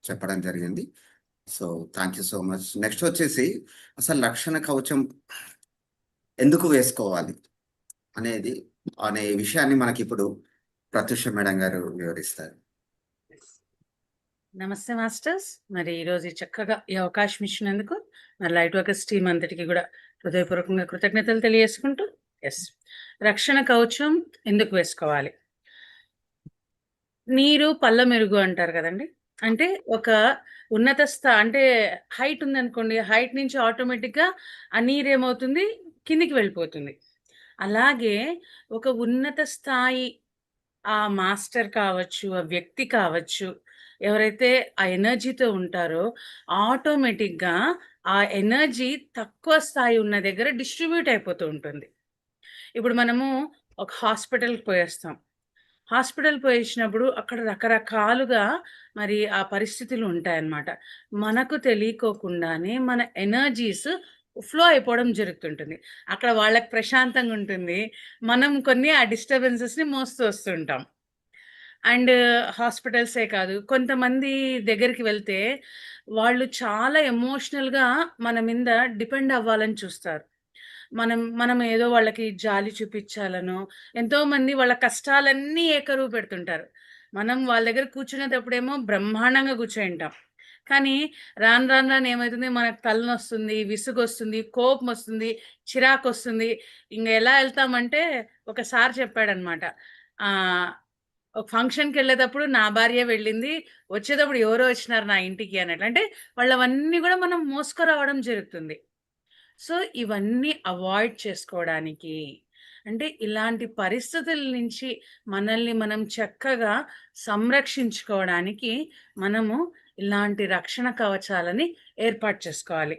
చెప్పడం జరిగింది. So, thank you so much. Next వచ్చేసి అసలు రక్షణ కవచం ఎందుకు వేసుకోవాలి అనేది అనే విషయాన్ని మనకిప్పుడు ప్రత్యూష మేడం గారు వివరిస్తారు. నమస్తే మాస్టర్స్. మరి ఈరోజు చక్కగా ఈ అవకాశం ఇచ్చినందుకు మరి లైట్ వర్కర్స్ టీమ్ అంతటికి కూడా హృదయపూర్వకంగా కృతజ్ఞతలు తెలియజేసుకుంటూ రక్షణ కవచం ఎందుకు వేసుకోవాలి? నీరు పళ్ళ మెరుగు అంటారు కదండి. అంటే ఒక ఉన్నత అంటే హైట్ ఉందనుకోండి, హైట్ నుంచి ఆటోమేటిక్‌గా ఆ నీరేమవుతుంది కిందికి వెళ్ళిపోతుంది. అలాగే ఒక ఉన్నత స్థాయి ఆ మాస్టర్ కావచ్చు, ఆ వ్యక్తి కావచ్చు, ఎవరైతే ఆ ఎనర్జీతో ఉంటారో ఆటోమేటిక్‌గా ఆ ఎనర్జీ తక్కువ స్థాయి ఉన్న దగ్గర డిస్ట్రిబ్యూట్ అయిపోతూ ఉంటుంది. ఇప్పుడు మనము ఒక హాస్పిటల్‌కి పోయేస్తాం. హాస్పిటల్ పోయేసినప్పుడు అక్కడ రకరకాలుగా మరి ఆ పరిస్థితులు ఉంటాయన్నమాట. మనకు తెలియకోకుండానే మన ఎనర్జీస్ ఫ్లో అయిపోవడం జరుగుతుంటుంది. అక్కడ వాళ్ళకి ప్రశాంతంగా ఉంటుంది. మనం కొన్ని ఆ డిస్టర్బెన్సెస్‌ని మోస్తూ వస్తుంటాం. అండ్ హాస్పిటల్సే కాదు, కొంతమంది దగ్గరికి వెళ్తే వాళ్ళు చాలా ఎమోషనల్‌గా మన మీద డిపెండ్ అవ్వాలని చూస్తారు. మనం ఏదో వాళ్ళకి జాలి చూపించాలనో, ఎంతోమంది వాళ్ళ కష్టాలన్నీ ఏకరువు పెడుతుంటారు. మనం వాళ్ళ దగ్గర కూర్చునేటప్పుడేమో బ్రహ్మాండంగా కూర్చొనుంటాం. కానీ రాను రాను రాను ఏమైతుంది, మనకు తలనొస్తుంది, విసుగొస్తుంది, కోపమొస్తుంది, చిరాకొస్తుంది. ఇంగ ఎలా ఎళ్తామంటే ఒక సార్ చెప్పాడనమాట. ఆహ్, ఒక ఫంక్షన్‌కెళ్ళేటప్పుడు నా భార్య వెళ్ళింది, వచ్చేటప్పుడు ఎవరో వచ్చినారు నా ఇంటికి అన్నట్లు. అంటే వాళ్ళవన్నీ గూడా మనం మోసుకురావడం జరుగుతుంది. సో, ఇవన్నీ అవాయిడ్ చేసుకోవడానికి, అంటే ఇలాంటి పరిస్థితుల నుంచి మనల్ని మనం చక్కగా సంరక్షించుకోవడానికి మనము ఇలాంటి రక్షణ కవచాలని ఏర్పాటు చేసుకోవాలి.